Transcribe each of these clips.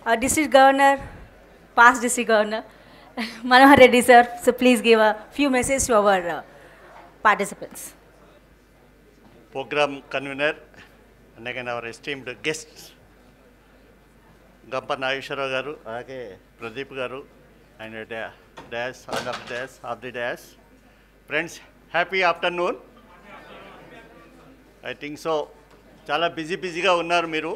District Governor, past District Governor, Manohar Reddy sir, so please give a few messages to our participants. Program convener, and again our esteemed guests, Gampa Nageshwara garu, alage Pradeep garu, and dash of the dash. Friends, happy afternoon. I think so. చాలా బిజీగా ఉన్నారు మీరు.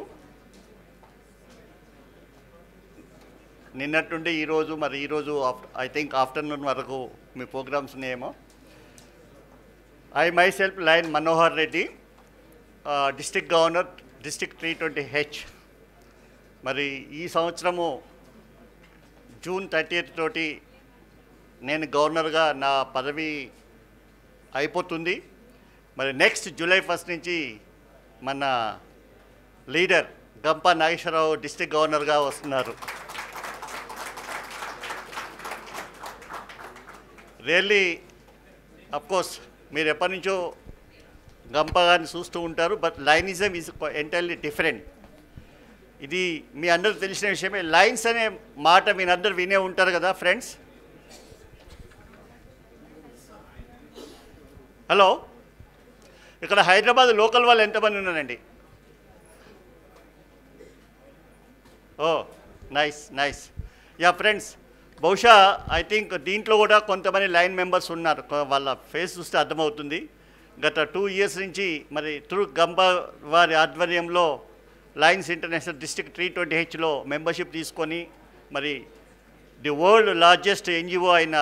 నిన్నటి నుండి ఈరోజు I think afternoon వరకు మీ programmes ఉన్నాయేమో. I my self line Manohar Reddy, district governor, district 320H. మరి ఈ సంవత్సరము జూన్ 30th తోటి నేను గవర్నర్గా నా పదవి అయిపోతుంది. మరి నెక్స్ట్ జూలై 1 నుంచి మన లీడర్ గంపా నాగేశ్వరరావు డిస్ట్రిక్ట్ గవర్నర్గా వస్తున్నారు. రియల్లీ అఫ్కోర్స్ మీరు ఎప్పటి నుంచో గంపా గారిని చూస్తూ ఉంటారు, బట్ లైనిజం ఈజ్ ఎంటైర్లీ డిఫరెంట్. ఇది మీ అందరికి తెలిసిన విషయమే. లైన్స్ అనే మాట మీరందరూ వినే ఉంటారు కదా ఫ్రెండ్స్. హలో, ఇక్కడ హైదరాబాద్ లోకల్ వాళ్ళు ఎంతమంది ఉన్నారండి? ఓ నైస్. యా ఫ్రెండ్స్, బహుశా ఐ థింక్ దీంట్లో కూడా కొంతమంది లైన్ మెంబర్స్ ఉన్నారు. వాళ్ళ ఫేస్ చూస్తే అర్థమవుతుంది. గత 2 years నుంచి మరి త్రూ గంపా వారి ఆధ్వర్యంలో లయన్స్ ఇంటర్నేషనల్ డిస్ట్రిక్ట్ 320Hలో మెంబర్షిప్ తీసుకొని మరి ది వరల్డ్ లార్జెస్ట్ NGO అయిన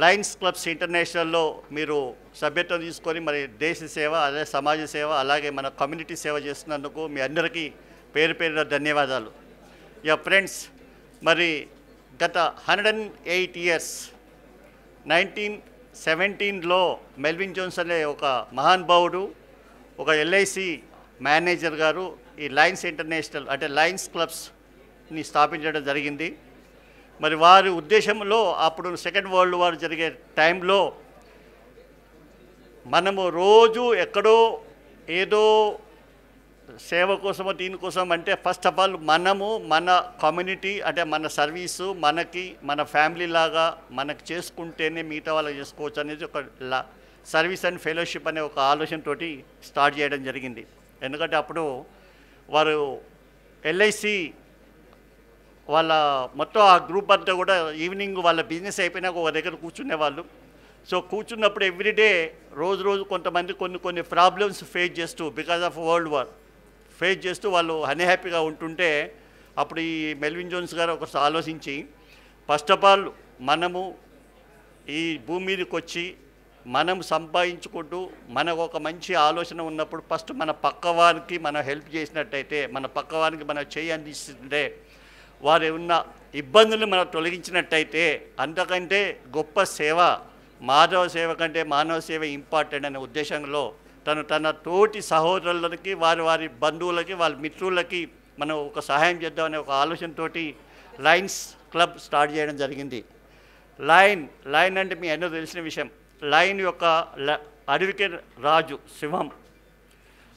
లయన్స్ క్లబ్స్ ఇంటర్నేషనల్లో మీరు సభ్యత్వం తీసుకొని మరి దేశ సేవ, అదే సమాజ సేవ, అలాగే మన కమ్యూనిటీ సేవ చేస్తున్నందుకు మీ అందరికీ పేరున ధన్యవాదాలు. యా ఫ్రెండ్స్, మరి గత 108 years 1917లో మెల్విన్ జోన్స్ అనే ఒక మహానుభావుడు, ఒక LIC మేనేజర్ గారు ఈ లయన్స్ ఇంటర్నేషనల్ అంటే లయన్స్ క్లబ్స్ని స్థాపించడం జరిగింది. మరి వారి ఉద్దేశంలో అప్పుడు సెకండ్ వరల్డ్ వార్ జరిగే టైంలో మనము రోజు ఎక్కడో ఏదో సేవ కోసమో దీనికోసం అంటే ఫస్ట్ ఆఫ్ ఆల్ మనము మన కమ్యూనిటీ అంటే మన సర్వీసు మనకి మన ఫ్యామిలీ లాగా మనకి చేసుకుంటేనే మిగతా వాళ్ళకి చేసుకోవచ్చు అనేది ఒక సర్వీస్ అండ్ ఫెలోషిప్ అనే ఒక ఆలోచనతోటి స్టార్ట్ చేయడం జరిగింది. ఎందుకంటే అప్పుడు వారు LIC వాళ్ళ మొత్తం ఆ గ్రూప్ అంతా కూడా ఈవినింగ్ వాళ్ళ బిజినెస్ అయిపోయినాక ఒక దగ్గర కూర్చునేవాళ్ళు. సో కూర్చున్నప్పుడు ఎవ్రీడే రోజు కొంతమంది కొన్ని ప్రాబ్లమ్స్ ఫేస్ చేస్తూ because of world war face చేస్తూ వాళ్ళు అన్హ్యాపీగా ఉంటుంటే అప్పుడు ఈ మెల్విన్ జోన్స్ గారు ఒకసారి ఆలోచించి ఫస్ట్ ఆఫ్ ఆల్ మనము ఈ భూమి మీదకి వచ్చి మనం సంపాదించుకుంటూ మనకు ఒక మంచి ఆలోచన ఉన్నప్పుడు ఫస్ట్ మన పక్కవారికి మనం హెల్ప్ చేసినట్టయితే, మన పక్కవారికి మనం చేయి అందిస్తుంటే, వారు ఉన్న ఇబ్బందులు మనం తొలగించినట్టయితే అంతకంటే గొప్ప సేవ, మాధవ సేవ కంటే మానవ సేవ ఇంపార్టెంట్ అనే ఉద్దేశంలో తన తోటి సహోదరులకి వారి బంధువులకి వాళ్ళ మిత్రులకి మనం ఒక సహాయం చేద్దామనే ఒక ఆలోచనతోటి లయన్స్ క్లబ్ స్టార్ట్ చేయడం జరిగింది. లయన్ అంటే మీ అందరూ తెలిసిన విషయం. లయన్ యొక్క అడవికి రాజు సింహం.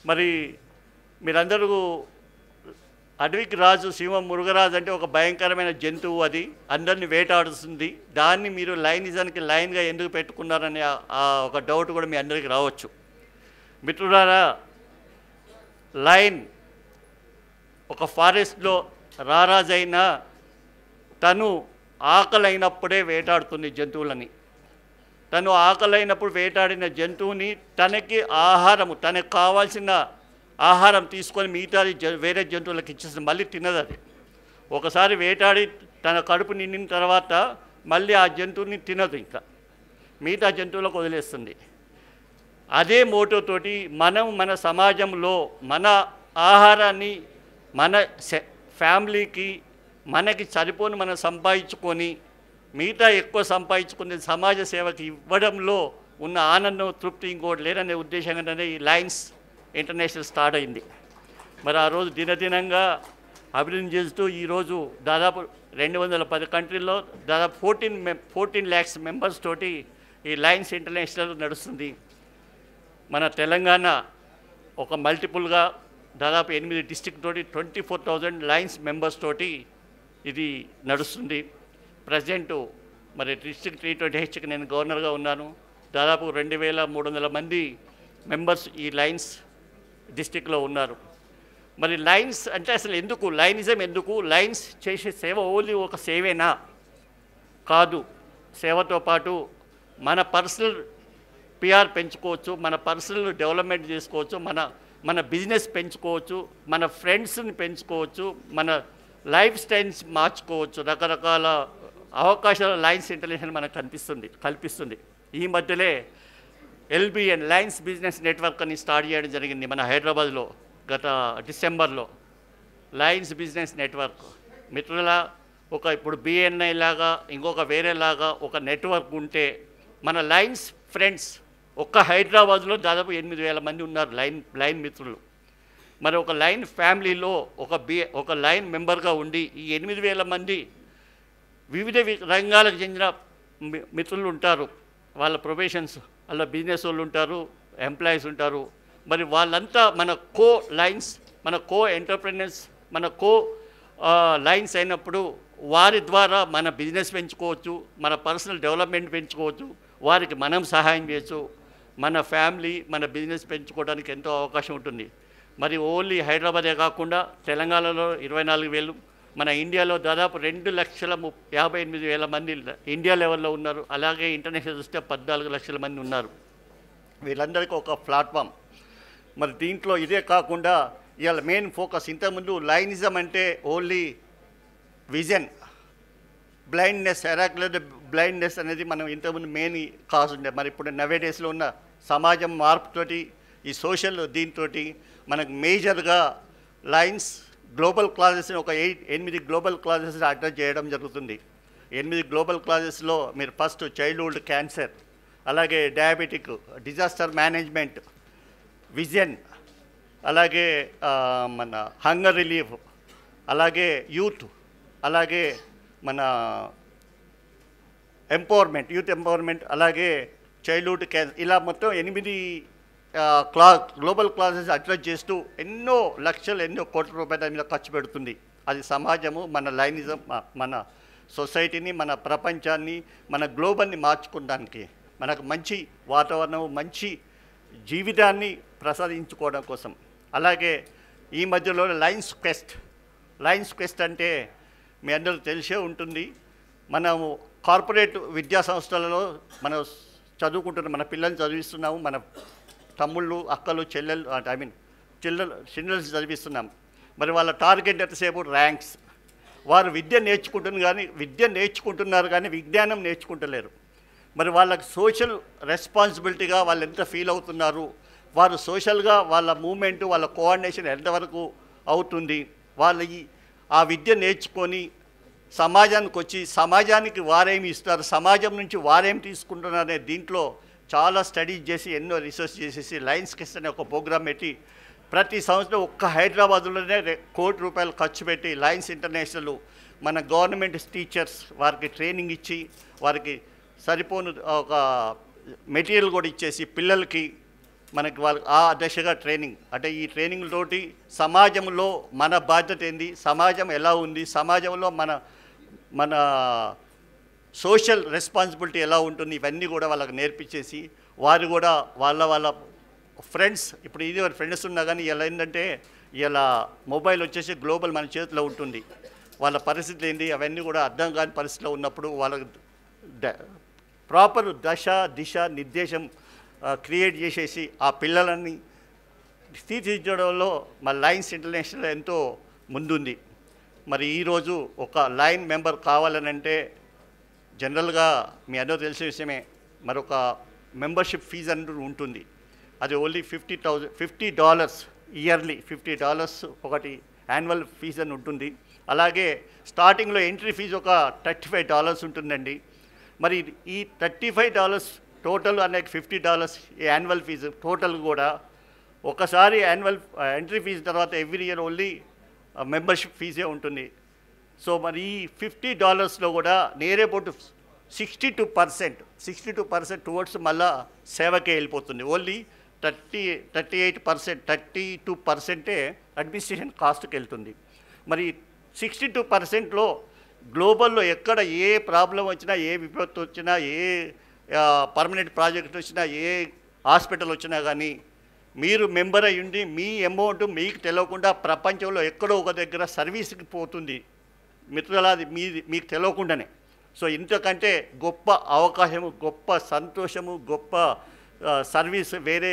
మరి మీరందరూ అడవికి రాజు సింహం, మృగరాజు అంటే ఒక భయంకరమైన జంతువు, అది అందరిని వేటాడుతుంది. దాన్ని మీరు లయనిజానికి లయన్గా ఎందుకు పెట్టుకున్నారనే ఒక డౌట్ కూడా మీ అందరికీ రావచ్చు. మిత్రులారా, లయన్ ఒక ఫారెస్ట్లో రారాజైన తను ఆకలైనప్పుడే వేటాడుతుంది జంతువులని. తను ఆకలైనప్పుడు వేటాడిన జంతువుని తనకి తనకు కావాల్సిన ఆహారం తీసుకొని మిగతాది వేరే జంతువులకు ఇచ్చేస్తుంది. మళ్ళీ తినదు అది. ఒకసారి వేటాడి తన కడుపు నిండిన తర్వాత మళ్ళీ ఆ జంతువుని తినదు, ఇంకా మిగతా జంతువులకు వదిలేస్తుంది. అదే మోటోతోటి మనం మన సమాజంలో మన ఆహారాన్ని మన ఫ్యామిలీకి మనకి సరిపోని మనం సంపాదించుకొని మిగతా ఎక్కువ సంపాదించుకునే సమాజ సేవకి ఇవ్వడంలో ఉన్న ఆనందం, తృప్తి ఇంకోటి లేదనే ఉద్దేశంగానే ఈ లయన్స్ ఇంటర్నేషనల్ స్టార్ట్ అయింది. మరి ఆ రోజు దినదినంగా అభివృద్ధి చేస్తూ ఈరోజు దాదాపు 210 కంట్రీల్లో దాదాపు 14 lakhs మెంబర్స్ తోటి ఈ లయన్స్ ఇంటర్నేషనల్ నడుస్తుంది. మన తెలంగాణ ఒక మల్టిపుల్గా దాదాపు 8 డిస్ట్రిక్ట్ తోటి 24,000 లయన్స్ మెంబర్స్ తోటి ఇది నడుస్తుంది. ప్రజెంటు మరి డిస్ట్రిక్ట్ 320Hకి నేను గవర్నర్గా ఉన్నాను. దాదాపు 2300 మంది మెంబర్స్ ఈ లయన్స్ డిస్ట్రిక్ట్లో ఉన్నారు. మరి లయన్స్ అంటే అసలు ఎందుకు, లయనిజం ఎందుకు, లయన్స్ చేసే సేవ ఓన్లీ ఒక సేవేనా? కాదు. సేవతో పాటు మన పర్సనల్ పిఆర్ పెంచుకోవచ్చు, మన పర్సనల్ డెవలప్మెంట్ చేసుకోవచ్చు, మన బిజినెస్ పెంచుకోవచ్చు, మన ఫ్రెండ్స్ని పెంచుకోవచ్చు, మన లైఫ్ స్టైల్స్ మార్చుకోవచ్చు. రకరకాల అవకాశాలు లయన్స్ ఇంటర్నేషనల్ మనకు కల్పిస్తుంది. ఈ మధ్యలో LBN లయన్స్ బిజినెస్ నెట్వర్క్ అని స్టార్ట్ చేయడం జరిగింది మన హైదరాబాద్లో గత డిసెంబర్లో. లయన్స్ బిజినెస్ నెట్వర్క్ మిత్రుల ఇప్పుడు BNI లాగా ఇంకొక వేరేలాగా ఒక నెట్వర్క్ ఉంటే మన లయన్స్ ఫ్రెండ్స్ ఒక్క హైదరాబాద్లో దాదాపు 8000 మంది ఉన్నారు లైన్ మిత్రులు. మరి ఒక లైన్ ఫ్యామిలీలో ఒక లైన్ మెంబర్గా ఉండి ఈ 8000 మంది వివిధ రంగాలకు చెందిన మిత్రులు ఉంటారు. వాళ్ళ ప్రొఫెషన్స్, వాళ్ళ బిజినెస్ వాళ్ళు ఉంటారు, ఎంప్లాయీస్ ఉంటారు. మరి వాళ్ళంతా మన లైన్స్, మన ఎంటర్ప్రెన్యూర్స్, మన లైన్స్ అయినప్పుడు వారి ద్వారా మన బిజినెస్ పెంచుకోవచ్చు, మన పర్సనల్ డెవలప్మెంట్ పెంచుకోవచ్చు, వారికి మనం సహాయం చేయొచ్చు, మన ఫ్యామిలీ మన బిజినెస్ పెంచుకోవడానికి ఎంతో అవకాశం ఉంటుంది. మరి ఓన్లీ హైదరాబాదే కాకుండా తెలంగాణలో 24,000, మన ఇండియాలో దాదాపు 2,58,000 మంది ఇండియా లెవెల్లో ఉన్నారు. అలాగే ఇంటర్నేషనల్ చూస్తే 14 లక్షల మంది ఉన్నారు. వీళ్ళందరికీ ఒక ప్లాట్ఫామ్. మరి దీంట్లో ఇదే కాకుండా ఇవాళ మెయిన్ ఫోకస్, ఇంతకుముందు లయనిజం అంటే ఓన్లీ విజన్, బ్లైండ్నెస్, ఎరాక్యులర్ బ్లైండ్నెస్ అనేది మనం ఇంతకుముందు మెయిన్ కాజ్ ఉండే. మరి ఇప్పుడు నవేడేస్లో ఉన్న సమాజం మార్పుతోటి ఈ సోషల్ దీంతో మనకు మేజర్గా లయన్స్ గ్లోబల్ క్లాజెస్ని ఒక 8 గ్లోబల్ క్లాజెస్ అడ్రస్ చేయడం జరుగుతుంది. 8 గ్లోబల్ క్లాజెస్లో మీరు ఫస్ట్ చైల్డ్హుడ్ క్యాన్సర్, అలాగే డయాబెటిక్, డిజాస్టర్ మేనేజ్మెంట్, విజన్, అలాగే మన హంగర్ రిలీఫ్, అలాగే యూత్, అలాగే మన యూత్ ఎంపవర్మెంట్, అలాగే చైల్డ్హుడ్ క్యాన్సర్, ఇలా మొత్తం 8 గ్లోబల్ క్లాసెస్ అడ్రస్ చేస్తూ ఎన్నో కోట్ల రూపాయల మీద ఖర్చు పెడుతుంది. అది సమాజము, మన లైనిజం, మన సొసైటీని, మన ప్రపంచాన్ని, మన గ్లోబల్ని మార్చుకోవడానికి, మనకు మంచి వాతావరణం, మంచి జీవితాన్ని ప్రసాదించుకోవడం కోసం. అలాగే ఈ మధ్యలో లయన్స్ క్వెస్ట్ అంటే మీ అందరూ తెలిసే ఉంటుంది. మనము కార్పొరేట్ విద్యా సంస్థలలో మనం చదువుకుంటున్నాం, మన పిల్లల్ని చదివిస్తున్నాము, మన తమ్ముళ్ళు, అక్కలు, చెల్లెలు, చిల్డ్రన్స్ చదివిస్తున్నాం. మరి వాళ్ళ టార్గెట్ ఎంతసేపు ర్యాంక్స్. వారు విద్య నేర్చుకుంటున్నారు కానీ విజ్ఞానం నేర్చుకుంటలేరు. మరి వాళ్ళకి సోషల్ రెస్పాన్సిబిలిటీగా వాళ్ళు ఎంత ఫీల్ అవుతున్నారు, వారు సోషల్గా వాళ్ళ మూమెంటు, వాళ్ళ కోఆర్డినేషన్ ఎంతవరకు అవుతుంది, వాళ్ళు ఆ విద్య నేర్చుకొని సమాజానికి వచ్చి సమాజానికి వారేమి ఇస్తారు, సమాజం నుంచి వారేం తీసుకుంటున్నారు అనే దీంట్లో చాలా స్టడీస్ చేసి ఎన్నో రీసెర్చ్ చేసేసి లయన్స్ క్వెస్ట్ అనే ఒక ప్రోగ్రామ్ పెట్టి ప్రతి సంవత్సరం ఒక్క హైదరాబాద్లోనే ₹1,00,00,000 ఖర్చు పెట్టి లయన్స్ ఇంటర్నేషనల్ మన గవర్నమెంట్ టీచర్స్ వారికి ట్రైనింగ్ ఇచ్చి వారికి సరిపోను ఒక మెటీరియల్ కూడా ఇచ్చేసి పిల్లలకి మనకి వాళ్ళకి ఆ దశగా ట్రైనింగ్, అంటే ఈ ట్రైనింగ్ తోటి సమాజంలో మన బాధ్యత ఏంది, సమాజం ఎలా ఉంది, సమాజంలో మన సోషల్ రెస్పాన్సిబిలిటీ ఎలా ఉంటుంది, ఇవన్నీ కూడా వాళ్ళకి నేర్పించేసి వారు కూడా వాళ్ళ ఫ్రెండ్స్, ఇప్పుడు ఇది ఫ్రెండ్స్ ఉన్నా కానీ ఇలా ఏంటంటే ఇలా మొబైల్ వచ్చేసి గ్లోబల్ మన చేతిలో ఉంటుంది. వాళ్ళ పరిస్థితి ఏంటి అవన్నీ కూడా అర్థం కాని పరిస్థితిలో ఉన్నప్పుడు వాళ్ళకి ప్రాపర్ దిశ నిర్దేశం క్రియేట్ చేసేసి ఆ పిల్లలని తీర్చిదిద్దడంలో మన లయన్స్ ఇంటర్నేషనల్ ఎంతో ముందుంది. మరి ఈరోజు ఒక లైన్ మెంబర్ కావాలనంటే జనరల్గా మీ అందరూ తెలిసే విషయమే, మరొక మెంబర్షిప్ ఫీజు అంటూ ఉంటుంది. అది ఓన్లీ $50 ఇయర్లీ, $50 ఒకటి యాన్యువల్ ఫీజు అని ఉంటుంది. అలాగే స్టార్టింగ్లో ఎంట్రీ ఫీజు ఒక $35 ఉంటుందండి. మరి ఈ $35 టోటల్ అనేది $50 యాన్యువల్ ఫీజు టోటల్ కూడా ఒకసారి ఎంట్రీ ఫీజు తర్వాత ఎవ్రీ ఇయర్ ఓన్లీ మెంబర్షిప్ ఫీజే ఉంటుంది. సో మరి ఈ $50లో కూడా నేరే పోటు 62% టువర్డ్స్ మళ్ళా సేవకే వెళ్ళిపోతుంది. ఓన్లీ 32% అడ్మినిస్ట్రేషన్ కాస్ట్కి వెళ్తుంది. మరి 62%లో గ్లోబల్లో ఎక్కడ ఏ ప్రాబ్లం వచ్చినా, ఏ విపత్తు వచ్చినా, ఏ పర్మనెంట్ ప్రాజెక్ట్ వచ్చినా, ఏ హాస్పిటల్ వచ్చినా కానీ మీరు మెంబర్ అయ్యి ఉండి మీ అమౌంట్ మీకు తెలియకుండా ప్రపంచంలో ఎక్కడో ఒక దగ్గర సర్వీస్కి పోతుంది మిత్రులాది మీకు తెలియకుండానే. సో ఇంతకంటే గొప్ప అవకాశము, గొప్ప సంతోషము, గొప్ప సర్వీస్ వేరే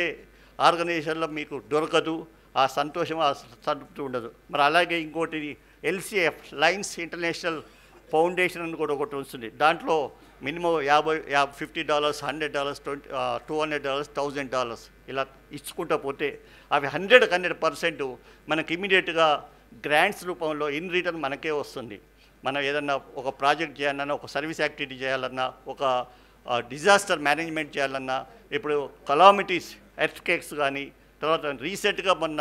ఆర్గనైజేషన్లో మీకు దొరకదు. ఆ సంతోషం, ఆ సంతృప్తి ఉండదు. మరి అలాగే ఇంకోటి ఎల్సిఎఫ్, లయన్స్ ఇంటర్నేషనల్ ఫౌండేషన్ అని కూడా ఒకటి వస్తుంది. దాంట్లో మినిమం $50, $100, $200, $1000 ఇలా ఇచ్చుకుంటూ పోతే అవి 100% మనకి ఇమీడియట్గా గ్రాంట్స్ రూపంలో ఇన్ రిటర్న్ మనకే వస్తుంది. మనం ఏదన్నా ఒక ప్రాజెక్ట్ చేయాలన్నా, ఒక సర్వీస్ యాక్టివిటీ చేయాలన్నా, ఒక డిజాస్టర్ మేనేజ్మెంట్ చేయాలన్నా, ఇప్పుడు కలామిటీస్, ఎర్త్క్వేక్స్ కానీ, తర్వాత రీసెంట్గా మొన్న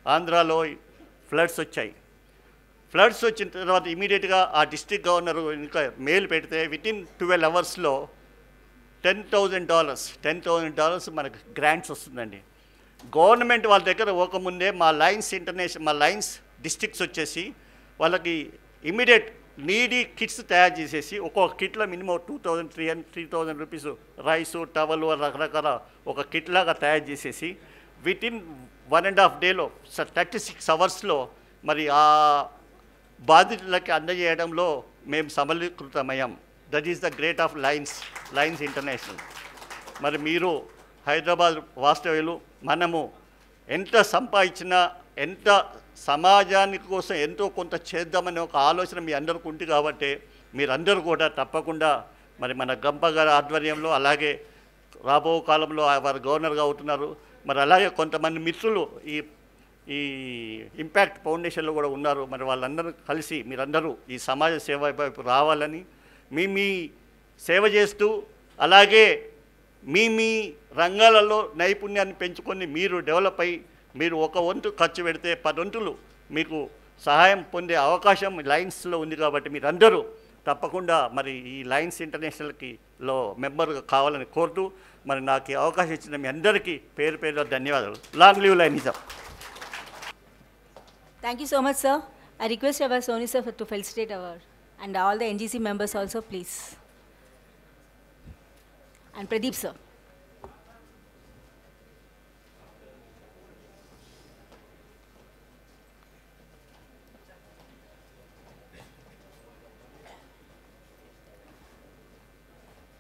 ఆంధ్రాలో ఫ్లడ్స్ వచ్చాయి. ఫ్లడ్స్ వచ్చిన తర్వాత ఇమీడియట్గా ఆ డిస్ట్రిక్ట్ గవర్నర్ ఇంకా మెయిల్ పెడితే వితిన్ 12 అవర్స్లో $10,000 మనకు గ్రాంట్స్ వస్తుందండి. గవర్నమెంట్ వాళ్ళ దగ్గర పోకముందే మా లయన్స్ డిస్ట్రిక్ట్స్ వచ్చేసి వాళ్ళకి ఇమీడియట్ నీడీ కిట్స్ తయారు చేసేసి ఒక్కొక్క కిట్లో మినిమం 2,000-3,000 రూపీస్ రైసు, టవలు రకరకాల ఒక కిట్ లాగా తయారు చేసేసి వితిన్ 1.5 డేలో 36 అవర్స్లో మరి ఆ బాధితులకి అందజేయడంలో మేము సమీకృతమయ్యాం. That is the great of Lions International. మరి మీరు హైదరాబాద్ వాస్తవ్యులు, మనము ఎంత సంపాదించినా, ఎంత సమాజానికి కోసం ఎంతో కొంత చేద్దామనే ఒక ఆలోచన మీ అందరికీ ఉంది కాబట్టి మీరందరూ కూడా తప్పకుండా మరి మన గంప గారి ఆధ్వర్యంలో, అలాగే రాబో కాలంలో వారు గవర్నర్గా అవుతున్నారు. మరి అలాగే కొంతమంది మిత్రులు ఈ ఇంపాక్ట్ ఫౌండేషన్లో కూడా ఉన్నారు. మరి వాళ్ళందరూ కలిసి మీరందరూ ఈ సమాజ సేవ వైపు రావాలని, మీ సేవ చేస్తూ, అలాగే మీ రంగాలలో నైపుణ్యాన్ని పెంచుకొని మీరు డెవలప్ అయ్యి మీరు ఒక వంతు ఖర్చు పెడితే 10 వంతులు మీకు సహాయం పొందే అవకాశం లయన్స్లో ఉంది. కాబట్టి మీరందరూ తప్పకుండా మరి ఈ లయన్స్ ఇంటర్నేషనల్కిలో మెంబర్గా కావాలని కోరుతూ, మరి నాకు ఈ అవకాశం ఇచ్చిన మీ అందరికీ పేరు పేరులో ధన్యవాదాలు. Long live లయనిజం. Thank you so much, sir. I request our Soni sir to felicitate and all the NGC members also, please. And Pradeep sir.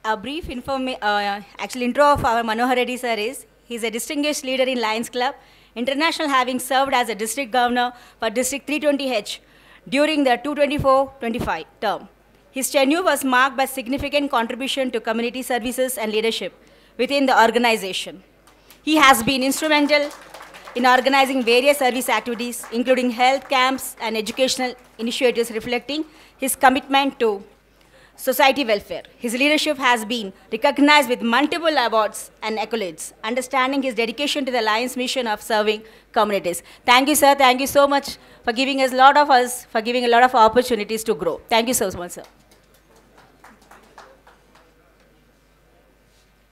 A brief intro of our Manohar Reddy sir is, he is a distinguished leader in Lions Club International, having served as a district governor for District 320H during the 2024-25 term. His tenure was marked by significant contribution to community services and leadership within the organization. He has been instrumental in organizing various service activities, including health camps and educational initiatives, reflecting his commitment to society welfare. His leadership has been recognized with multiple awards and accolades, understanding his dedication to the Lions mission of serving communities. Thank you, sir. Thank you so much for giving a lot of opportunities to grow. Thank you so much, sir.